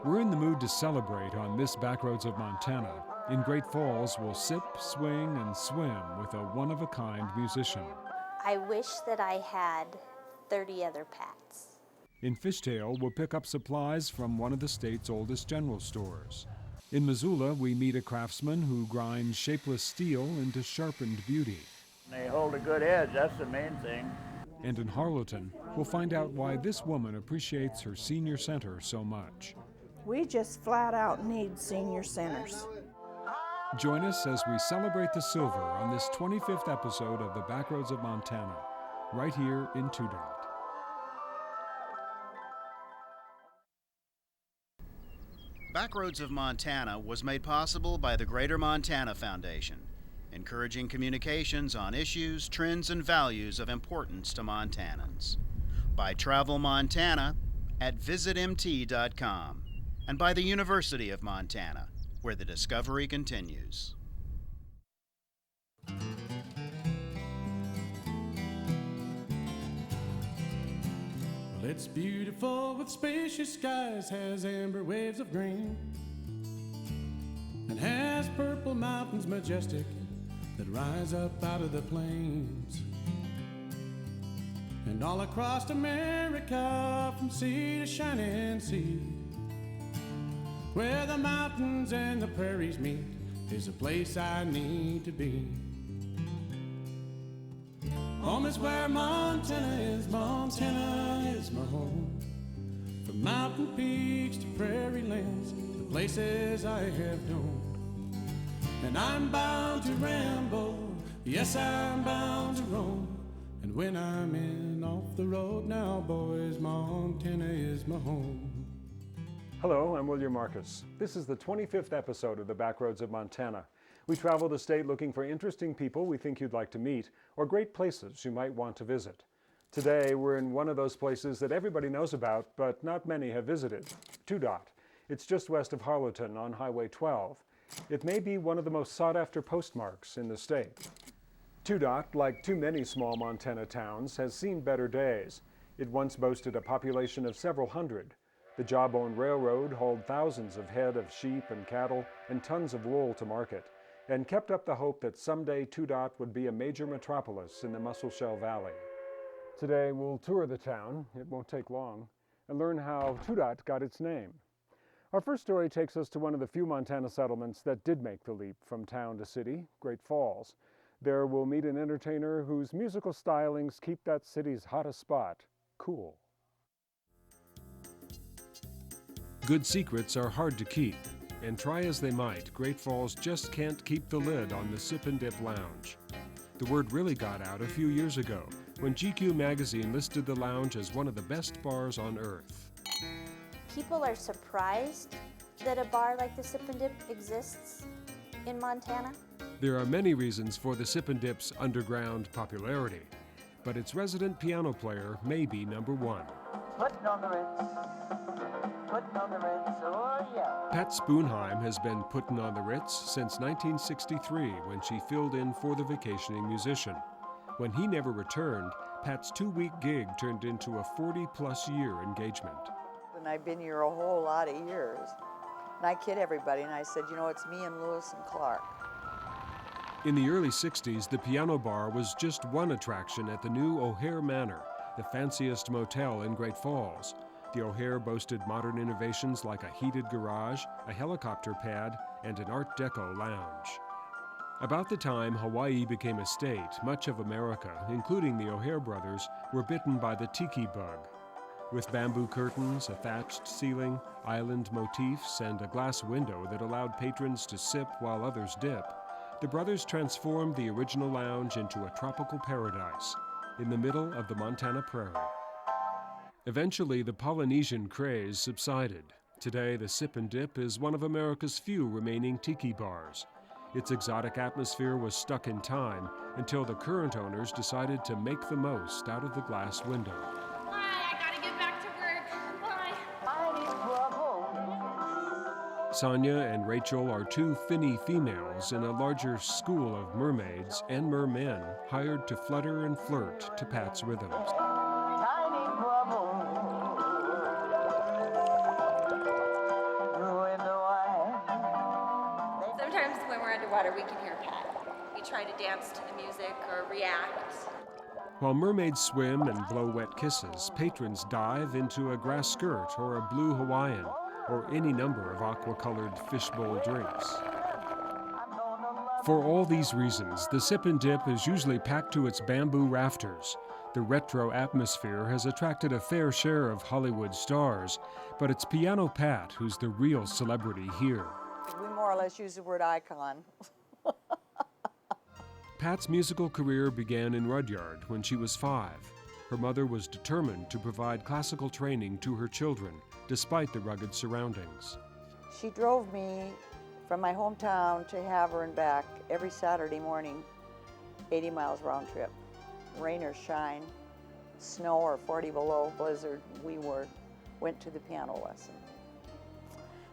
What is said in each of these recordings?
We're in the mood to celebrate on this Backroads of Montana. In Great Falls, we'll sip, swing, and swim with a one-of-a-kind musician. I wish that I had 30 other Pats. In Fishtail, we'll pick up supplies from one of the state's oldest general stores. In Missoula, we meet a craftsman who grinds shapeless steel into sharpened beauty. They hold a good edge, that's the main thing. And in Harlowton, we'll find out why this woman appreciates her senior center so much. We just flat out need senior centers. Join us as we celebrate the silver on this 25th episode of the Backroads of Montana, right here in Twodot. Backroads of Montana was made possible by the Greater Montana Foundation, encouraging communications on issues, trends, and values of importance to Montanans. By Travel Montana at visitmt.com, and by the University of Montana, where the discovery continues. Well, it's beautiful with spacious skies, has amber waves of green, and has purple mountains majestic that rise up out of the plains. And all across America, from sea to shining sea, where the mountains and the prairies meet, is a place I need to be. Home is where Montana is my home. From mountain peaks to prairie lands, the places I have known. And I'm bound to ramble, yes, I'm bound to roam. And when I'm in off the road now, boys, Montana is my home. Hello, I'm William Marcus. This is the 25th episode of the Backroads of Montana. We travel the state looking for interesting people we think you'd like to meet, or great places you might want to visit. Today, we're in one of those places that everybody knows about, but not many have visited, Twodot. It's just west of Harlowton on Highway 12. It may be one of the most sought-after postmarks in the state. Twodot, like too many small Montana towns, has seen better days. It once boasted a population of several hundred. The Jawbone Railroad hauled thousands of head of sheep and cattle and tons of wool to market, and kept up the hope that someday Twodot would be a major metropolis in the Musselshell Valley. Today we'll tour the town, it won't take long, and learn how Twodot got its name. Our first story takes us to one of the few Montana settlements that did make the leap from town to city, Great Falls. There we'll meet an entertainer whose musical stylings keep that city's hottest spot cool. Good secrets are hard to keep, and try as they might, Great Falls just can't keep the lid on the Sip and Dip Lounge. The word really got out a few years ago when GQ magazine listed the lounge as one of the best bars on earth. People are surprised that a bar like the Sip and Dip exists in Montana. There are many reasons for the Sip and Dip's underground popularity, but its resident piano player may be number one. Putting on the Ritz, oh yeah. Pat Sponheim has been putting on the Ritz since 1963 when she filled in for the vacationing musician. When he never returned, Pat's 2-week gig turned into a 40-plus year engagement. And I've been here a whole lot of years. And I kid everybody, and I said, you know, it's me and Lewis and Clark. In the early 60s, the piano bar was just one attraction at the new O'Hare Manor, the fanciest motel in Great Falls. The O'Hare boasted modern innovations like a heated garage, a helicopter pad, and an Art Deco lounge. About the time Hawaii became a state, much of America, including the O'Hare brothers, were bitten by the tiki bug. With bamboo curtains, a thatched ceiling, island motifs, and a glass window that allowed patrons to sip while others dip, the brothers transformed the original lounge into a tropical paradise in the middle of the Montana prairie. Eventually, the Polynesian craze subsided. Today, the Sip and Dip is one of America's few remaining tiki bars. Its exotic atmosphere was stuck in time until the current owners decided to make the most out of the glass window. Bye, I gotta get back to work. Bye. Sonia and Rachel are two finny females in a larger school of mermaids and mermen hired to flutter and flirt to Pat's rhythms. underwater, we can hear Pat. We try to dance to the music or react. While mermaids swim and blow wet kisses, patrons dive into a grass skirt or a blue Hawaiian or any number of aqua-colored fishbowl drinks. For all these reasons, the Sip and Dip is usually packed to its bamboo rafters. The retro atmosphere has attracted a fair share of Hollywood stars, but it's Piano Pat who's the real celebrity here. We more or less use the word icon. Pat's musical career began in Rudyard when she was 5. Her mother was determined to provide classical training to her children, despite the rugged surroundings. She drove me from my hometown to Havre and back every Saturday morning, 80 miles round trip. Rain or shine, snow or 40 below, blizzard, we went to the piano lesson.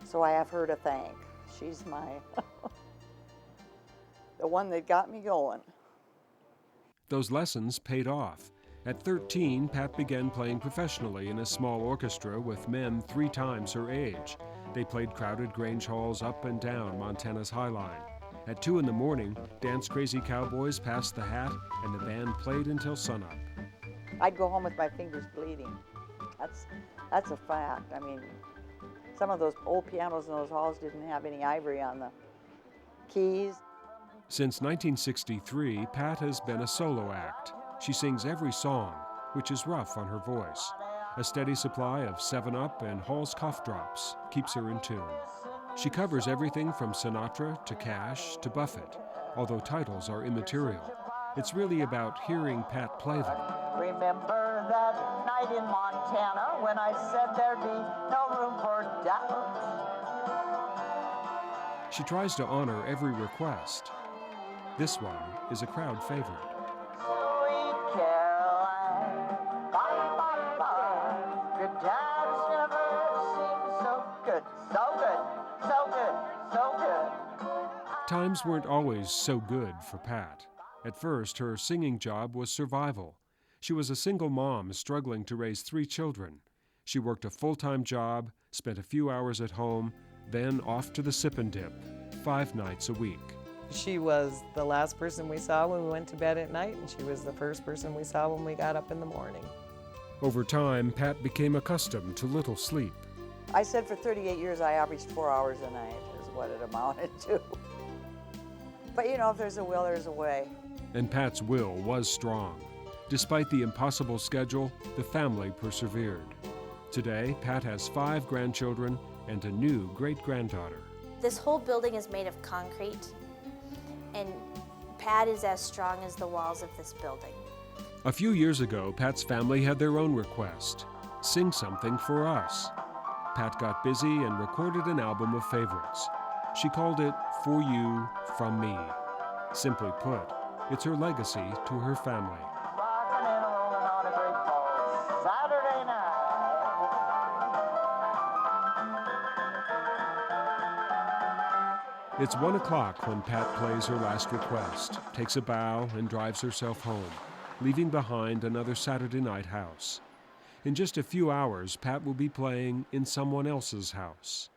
So I have her to thank. She's my, the one that got me going. Those lessons paid off. At 13, Pat began playing professionally in a small orchestra with men 3 times her age. They played crowded Grange halls up and down Montana's High Line. At 2 in the morning, dance-crazy cowboys passed the hat and the band played until sunup. I'd go home with my fingers bleeding. That's a fact. I mean, some of those old pianos in those halls didn't have any ivory on the keys. Since 1963, Pat has been a solo act. She sings every song, which is rough on her voice. A steady supply of 7-Up and Hall's cough drops keeps her in tune. She covers everything from Sinatra to Cash to Buffett, although titles are immaterial. It's really about hearing Pat play them. Remember that night in Montana when I said there'd be no room for doubt? She tries to honor every request. This one is a crowd favorite. Sweet Caroline, bye, bye, bye. Good times never seem so good, so good, so good, so good. Times weren't always so good for Pat. At first, her singing job was survival. She was a single mom struggling to raise 3 children. She worked a full-time job, spent a few hours at home, then off to the Sip and Dip, 5 nights a week. She was the last person we saw when we went to bed at night, and she was the first person we saw when we got up in the morning. Over time, Pat became accustomed to little sleep. I said for 38 years I averaged 4 hours a night is what it amounted to. But you know, if there's a will, there's a way. And Pat's will was strong. Despite the impossible schedule, the family persevered. Today, Pat has 5 grandchildren and a new great-granddaughter. This whole building is made of concrete, and Pat is as strong as the walls of this building. A few years ago, Pat's family had their own request: sing something for us. Pat got busy and recorded an album of favorites. She called it For You, From Me. Simply put, it's her legacy to her family. Rockin' and rollin' on a great fall Saturday night. It's 1 o'clock when Pat plays her last request, takes a bow, and drives herself home, leaving behind another Saturday night house. In just a few hours, Pat will be playing in someone else's house.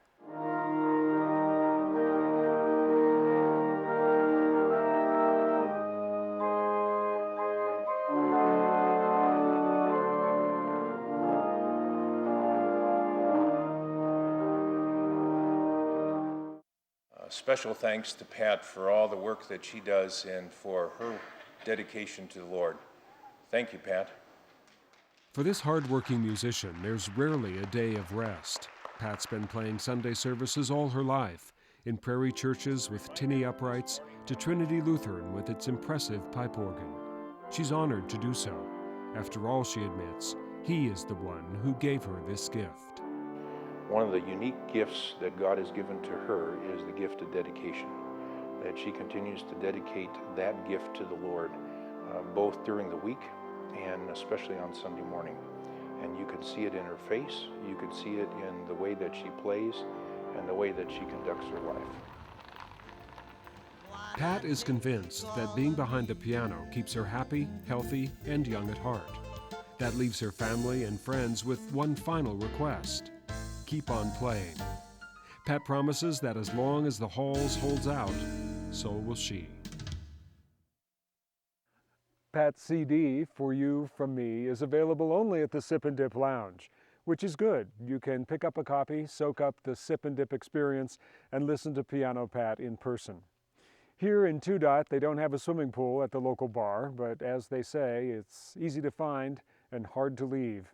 Special thanks to Pat for all the work that she does and for her dedication to the Lord. Thank you, Pat. For this hard-working musician, there's rarely a day of rest. Pat's been playing Sunday services all her life, in prairie churches with tinny uprights to Trinity Lutheran with its impressive pipe organ. She's honored to do so. After all, she admits, he is the one who gave her this gift. One of the unique gifts that God has given to her is the gift of dedication, that she continues to dedicate that gift to the Lord, both during the week and especially on Sunday morning. And you can see it in her face, you can see it in the way that she plays and the way that she conducts her life. Pat is convinced that being behind the piano keeps her happy, healthy, and young at heart. That leaves her family and friends with one final request: keep on playing. Pat promises that as long as the halls holds out, so will she. Pat's CD, For You From Me, is available only at the Sip and Dip Lounge, which is good. You can pick up a copy, soak up the Sip and Dip experience, and listen to Piano Pat in person. Here in Twodot, they don't have a swimming pool at the local bar, but as they say, it's easy to find and hard to leave.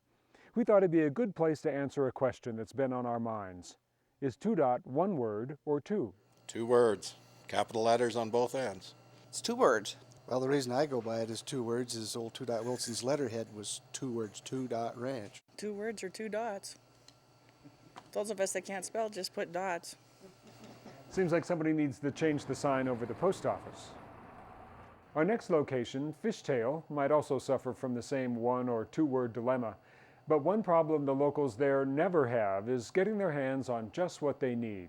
We thought it'd be a good place to answer a question that's been on our minds. Is Twodot one word or two? 2 words. Capital letters on both ends. It's 2 words. Well, the reason I go by it as 2 words is old Twodot Wilson's letterhead was 2 words, Twodot Ranch. 2 words or 2 dots. Those of us that can't spell just put dots. Seems like somebody needs to change the sign over the post office. Our next location, Fishtail, might also suffer from the same 1 or 2 word dilemma. But one problem the locals there never have is getting their hands on just what they need.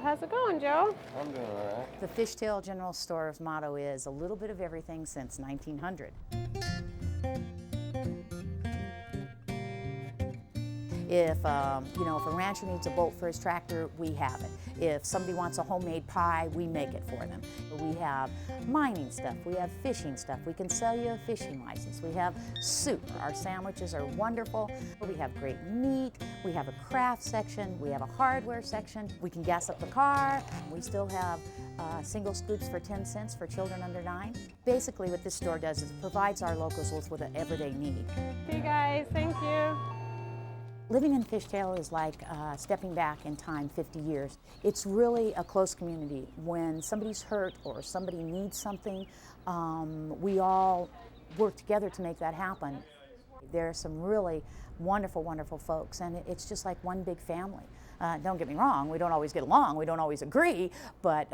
How's it going, Joe? I'm doing all right. The Fishtail General Store's motto is a little bit of everything since 1900. If if a rancher needs a bolt for his tractor, we have it. If somebody wants a homemade pie, we make it for them. We have mining stuff, we have fishing stuff, we can sell you a fishing license, we have soup, our sandwiches are wonderful, we have great meat, we have a craft section, we have a hardware section, we can gas up the car, we still have single scoops for 10 cents for children under 9. Basically what this store does is it provides our locals with an everyday need. See you guys, thank you. Living in Fishtail is like stepping back in time 50 years. It's really a close community. When somebody's hurt or somebody needs something, we all work together to make that happen. There are some really wonderful, wonderful folks, and it's just like one big family. Don't get me wrong, we don't always get along, we don't always agree, but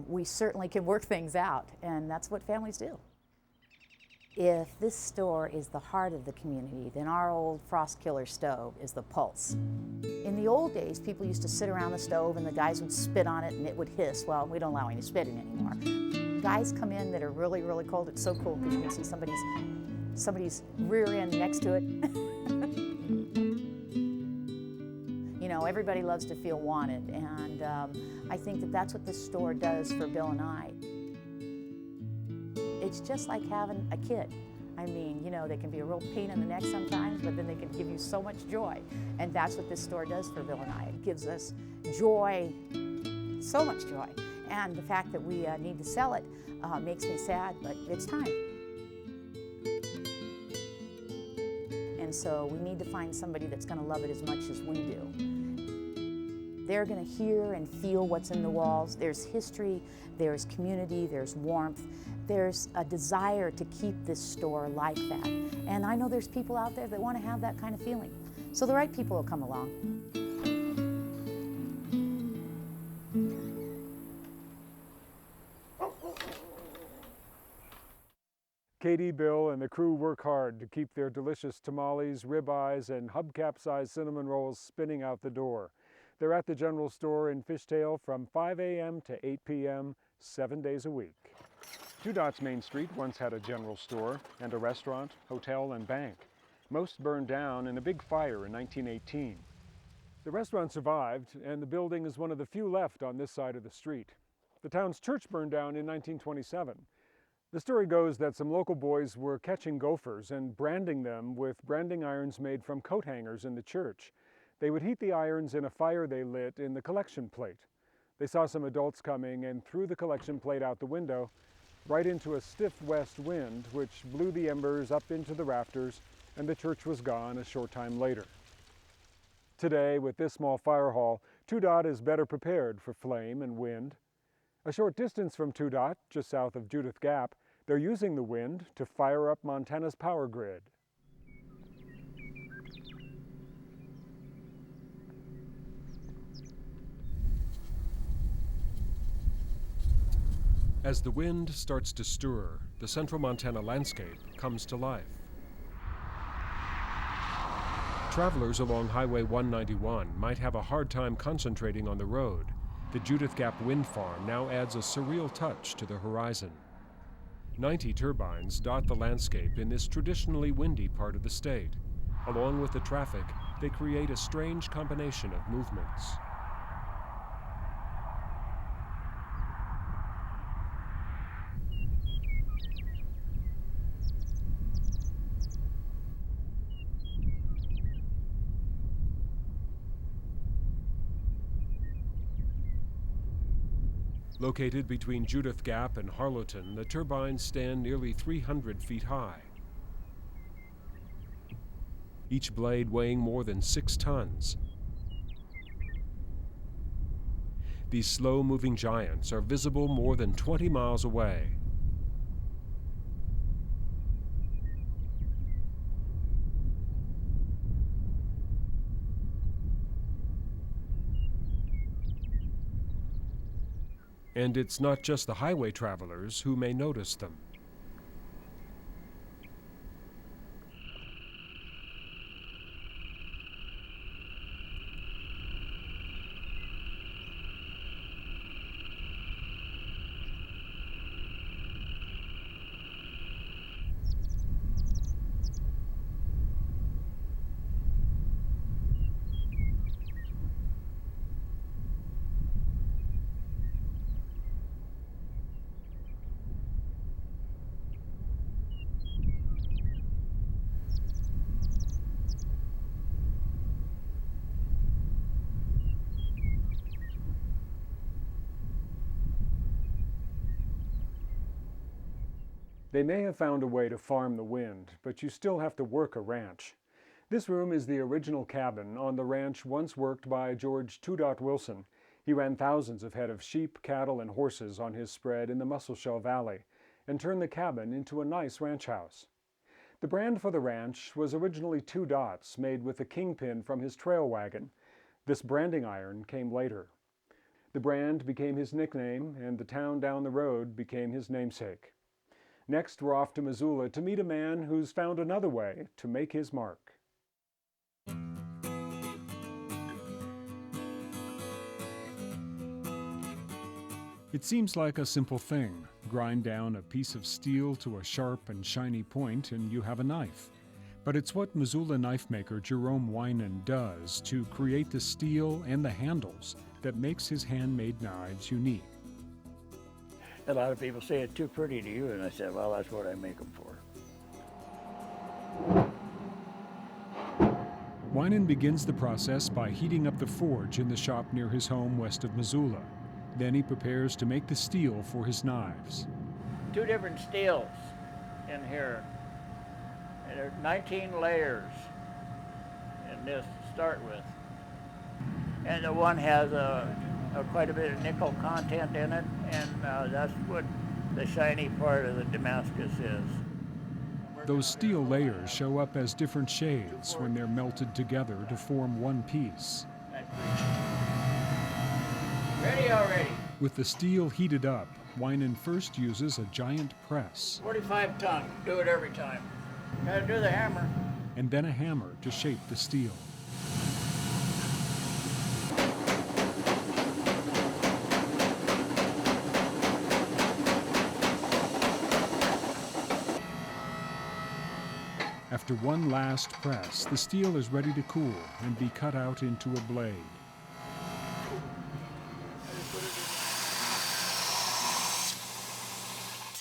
we certainly can work things out, and that's what families do. If this store is the heart of the community, then our old frost killer stove is the pulse. In the old days, people used to sit around the stove and the guys would spit on it and it would hiss. Well, we don't allow any spitting anymore. Guys come in that are really, really cold. It's so cool because you can see somebody's rear end next to it. You know, everybody loves to feel wanted, and I think that that's what this store does for Bill and I. It's just like having a kid. I mean, you know, they can be a real pain in the neck sometimes, but then they can give you so much joy. And that's what this store does for Bill and I. It gives us joy, so much joy. And the fact that we need to sell it makes me sad, but it's time. And so we need to find somebody that's going to love it as much as we do. They're going to hear and feel what's in the walls. There's history, there's community, there's warmth. There's a desire to keep this store like that. And I know there's people out there that want to have that kind of feeling. So the right people will come along. Katie, Bill, and the crew work hard to keep their delicious tamales, ribeyes, and hubcap-sized cinnamon rolls spinning out the door. They're at the general store in Fishtail from 5 a.m. to 8 p.m., 7 days a week. Twodot's Main Street once had a general store and a restaurant, hotel, and bank. Most burned down in a big fire in 1918. The restaurant survived, and the building is one of the few left on this side of the street. The town's church burned down in 1927. The story goes that some local boys were catching gophers and branding them with branding irons made from coat hangers in the church. They would heat the irons in a fire they lit in the collection plate. They saw some adults coming and threw the collection plate out the window, right into a stiff west wind, which blew the embers up into the rafters, and the church was gone a short time later. Today, with this small fire hall, Twodot is better prepared for flame and wind. A short distance from Twodot, just south of Judith Gap, they're using the wind to fire up Montana's power grid. As the wind starts to stir, the central Montana landscape comes to life. Travelers along Highway 191 might have a hard time concentrating on the road. The Judith Gap Wind Farm now adds a surreal touch to the horizon. 90 turbines dot the landscape in this traditionally windy part of the state. Along with the traffic, they create a strange combination of movements. Located between Judith Gap and Harlowton, the turbines stand nearly 300 feet high. Each blade weighing more than 6 tons. These slow-moving giants are visible more than 20 miles away. And it's not just the highway travelers who may notice them. They may have found a way to farm the wind, but you still have to work a ranch. This room is the original cabin on the ranch once worked by George Twodot Wilson. He ran thousands of head of sheep, cattle, and horses on his spread in the Musselshell Valley and turned the cabin into a nice ranch house. The brand for the ranch was originally 2 dots made with a kingpin from his trail wagon. This branding iron came later. The brand became his nickname, and the town down the road became his namesake. Next, we're off to Missoula to meet a man who's found another way to make his mark. It seems like a simple thing. Grind down a piece of steel to a sharp and shiny point and you have a knife. But it's what Missoula knife maker Jerome Weinand does to create the steel and the handles that makes his handmade knives unique. A lot of people say it's too pretty to you, and I said, well, that's what I make them for. Weinand begins the process by heating up the forge in the shop near his home west of Missoula. Then he prepares to make the steel for his knives. 2 different steels in here. And there's 19 layers in this to start with. And the one has quite a bit of nickel content in it, and that's what the shiny part of the Damascus is. Those steel layers show up as different shades when they're melted together to form one piece. Ready already. With the steel heated up, Weinand first uses a giant press. 45 ton, do it every time. Gotta do the hammer. And then a hammer to shape the steel. After one last press, the steel is ready to cool and be cut out into a blade.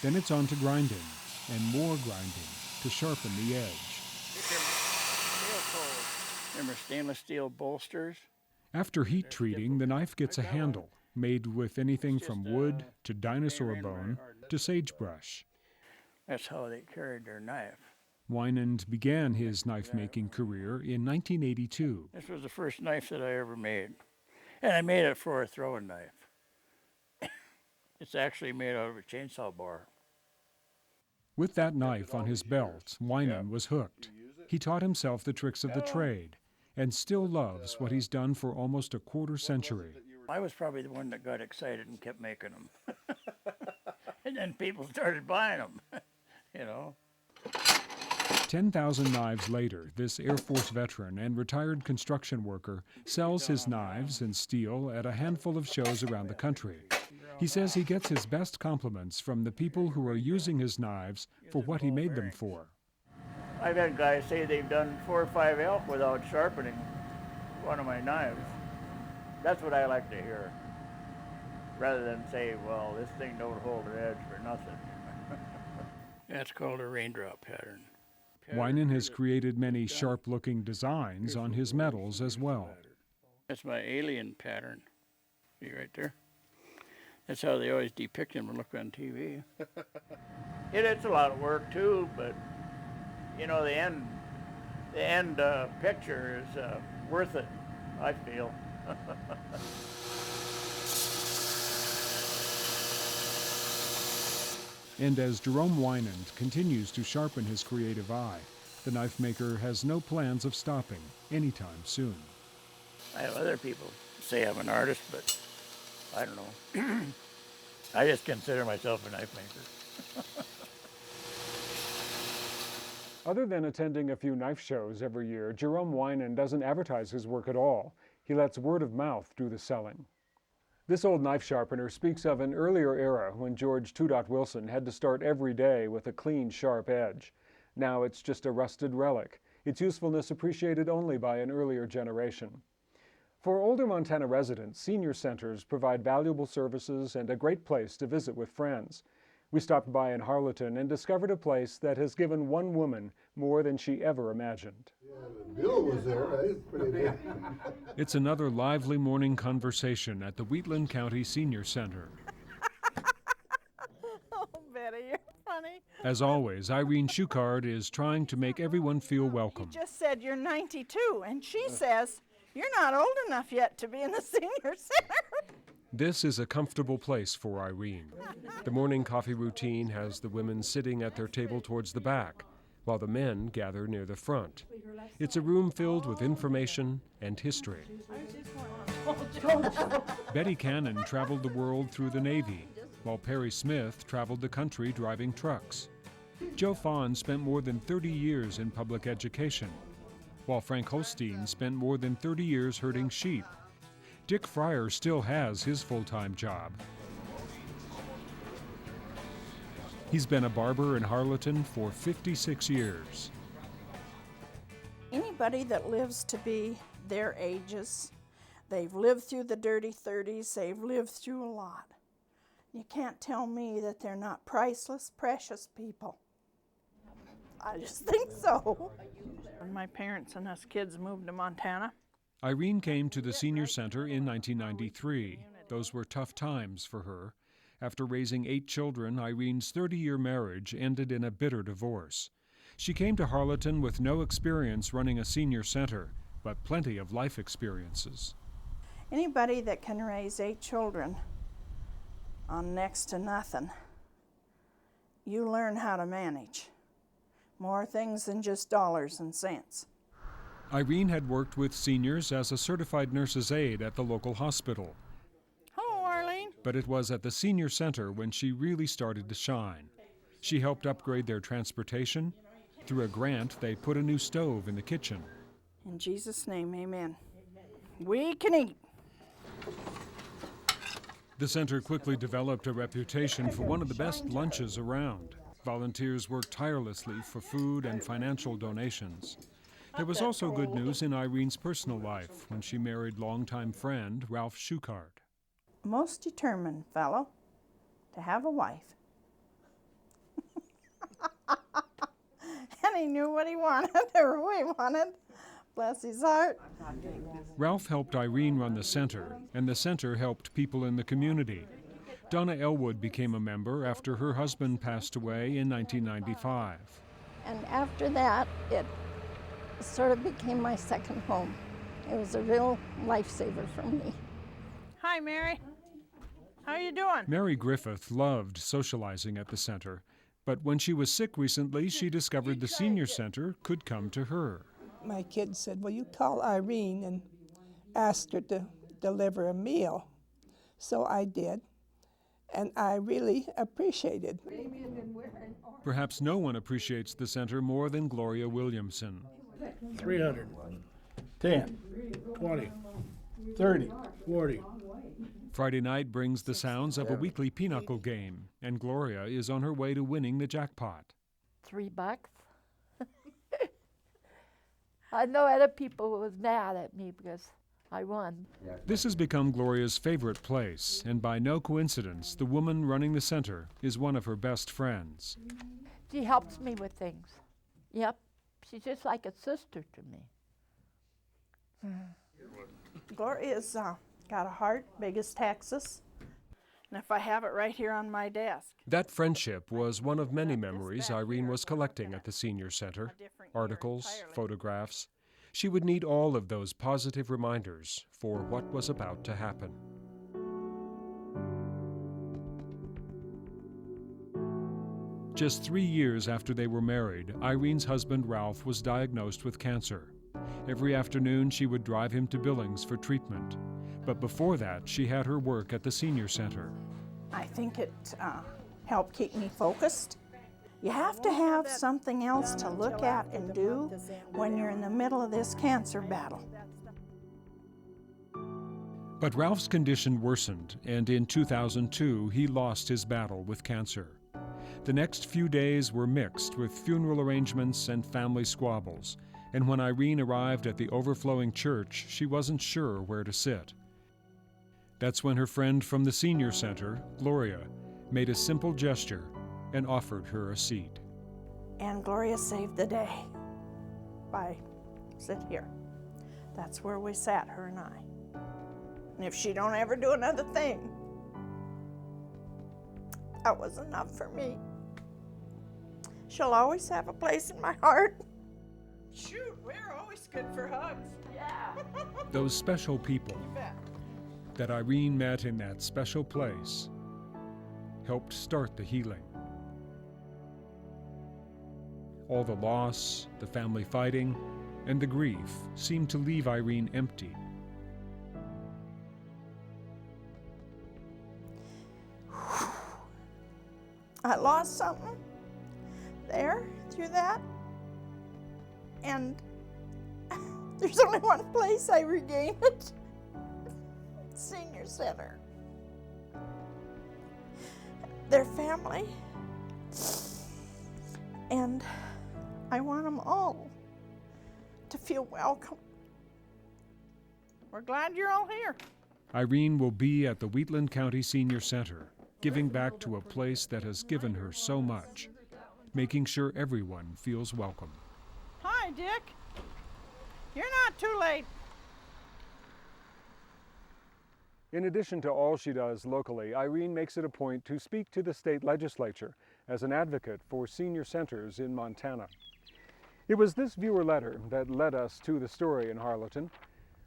Then it's on to grinding, and more grinding to sharpen the edge. Remember stainless steel bolsters? After heat treating, the knife gets a handle made with anything from wood to dinosaur bone to sagebrush. That's how they carried their knife. Weinand began his knife-making career in 1982. This was the first knife that I ever made. And I made it for a throwing knife. It's actually made out of a chainsaw bar. With that knife on his belt, Weinand was hooked. He taught himself the tricks of the trade and still loves what he's done for almost a quarter century. I was probably the one that got excited and kept making them. And then people started buying them, you know. 10,000 knives later, this Air Force veteran and retired construction worker sells his knives and steel at a handful of shows around the country. He says he gets his best compliments from the people who are using his knives for what he made them for. I've had guys say they've done 4 or 5 elk without sharpening one of my knives. That's what I like to hear, rather than say, well, this thing don't hold an edge for nothing. That's called a raindrop pattern. Weinand has created many sharp-looking designs on his medals as well. That's my alien pattern. See right there? That's how they always depict him when look on TV. It's a lot of work too, but you know, the end picture is worth it, I feel. And as Jerome Weinand continues to sharpen his creative eye, the knife maker has no plans of stopping anytime soon. I have other people say I'm an artist, but I don't know. I just consider myself a knife maker. Other than attending a few knife shows every year, Jerome Weinand doesn't advertise his work at all. He lets word of mouth do the selling. This old knife sharpener speaks of an earlier era when George Twodot Wilson had to start every day with a clean, sharp edge. Now it's just a rusted relic, its usefulness appreciated only by an earlier generation. For older Montana residents, senior centers provide valuable services and a great place to visit with friends. We stopped by in Harlowton and discovered a place that has given one woman more than she ever imagined. Bill was there, right? Pretty big. It's another lively morning conversation at the Wheatland County Senior Center. Oh, Betty, you're funny. As always, Irene Schuchard is trying to make everyone feel welcome. You just said you're 92, and she says you're not old enough yet to be in the senior center. This is a comfortable place for Irene. The morning coffee routine has the women sitting at their table towards the back, while the men gather near the front. It's a room filled with information and history. Betty Cannon traveled the world through the Navy, while Perry Smith traveled the country driving trucks. Joe Fawn spent more than 30 years in public education, while Frank Holstein spent more than 30 years herding sheep. Dick Fryer still has his full-time job. He's been a barber in Harlowton for 56 years. Anybody that lives to be their ages, they've lived through the dirty 30s, they've lived through a lot. You can't tell me that they're not priceless, precious people. I just think so. When my parents and us kids moved to Montana, Irene came to the senior center in 1993. Those were tough times for her. After raising 8 children, Irene's 30-year marriage ended in a bitter divorce. She came to Harlowton with no experience running a senior center, but plenty of life experiences. anybody that can raise 8 children on next to nothing, you learn how to manage more things than just dollars and cents. Irene had worked with seniors as a certified nurse's aide at the local hospital. Hello, Arlene. But it was at the senior center when she really started to shine. She helped upgrade their transportation. Through a grant, they put a new stove in the kitchen. In Jesus' name, amen. We can eat. The center quickly developed a reputation for one of the best lunches around. Volunteers worked tirelessly for food and financial donations. There was also good news in Irene's personal life when she married longtime friend Ralph Schuchard. Most determined fellow to have a wife. And he knew what he wanted or who he wanted. Bless his heart. Ralph helped Irene run the center, and the center helped people in the community. Donna Elwood became a member after her husband passed away in 1995. And after that, it sort of became my second home. It was a real lifesaver for me. Hi, Mary. How you doing? Mary Griffith loved socializing at the center, but when she was sick recently, she discovered the senior center could come to her. My kids said, well, you call Irene and ask her to deliver a meal. So I did, and I really appreciated it. Perhaps no one appreciates the center more than Gloria Williamson. 300, 10, 20, 30, 40. Friday night brings the sounds of a weekly pinochle game, and Gloria is on her way to winning the jackpot. $3. I know other people was mad at me because I won. This has become Gloria's favorite place, and by no coincidence, the woman running the center is one of her best friends. She helps me with things. Yep, she's just like a sister to me. Gloria's got a heart big as Texas. And if I have it right here on my desk. That friendship was one of many memories Irene was collecting at the Senior Center. Articles, photographs. She would need all of those positive reminders for what was about to happen. Just 3 years after they were married, Irene's husband Ralph was diagnosed with cancer. Every afternoon she would drive him to Billings for treatment. But before that, she had her work at the Senior Center. I think it helped keep me focused. You have to have something else to look at and do when you're in the middle of this cancer battle. But Ralph's condition worsened, and in 2002, he lost his battle with cancer. The next few days were mixed with funeral arrangements and family squabbles, and when Irene arrived at the overflowing church, she wasn't sure where to sit. That's when her friend from the Senior Center, Gloria, made a simple gesture and offered her a seat. And Gloria saved the day by sit here. That's where we sat, her and I. And if she don't ever do another thing, that was enough for me. She'll always have a place in my heart. Shoot, we're always good for hugs. Yeah. Those special people that Irene met in that special place helped start the healing. All the loss, the family fighting, and the grief seemed to leave Irene empty. I lost something there through that, and there's only one place I regained it. Senior Center. Their family, and I want them all to feel welcome. We're glad you're all here. Irene will be at the Wheatland County Senior Center, giving back to a place that has given her so much, making sure everyone feels welcome. Hi, Dick. You're not too late. In addition to all she does locally, Irene makes it a point to speak to the state legislature as an advocate for senior centers in Montana. It was this viewer letter that led us to the story in Harlowton.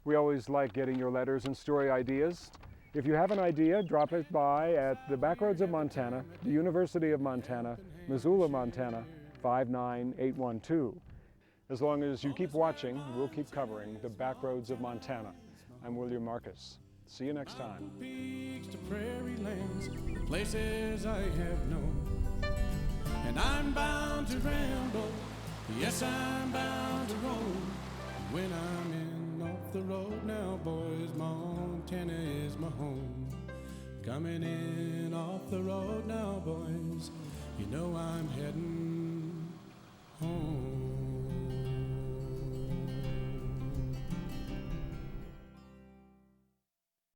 We always like getting your letters and story ideas. If you have an idea, drop it by at the Backroads of Montana, the University of Montana, Missoula, Montana, 59812. As long as you keep watching, we'll keep covering the Backroads of Montana. I'm William Marcus. See you next time. Peaks to prairie lands, places I have known. And I'm bound to ramble, yes, I'm bound to roam. When I'm in off the road now, boys, Montana is my home. Coming in off the road now, boys, you know I'm heading home.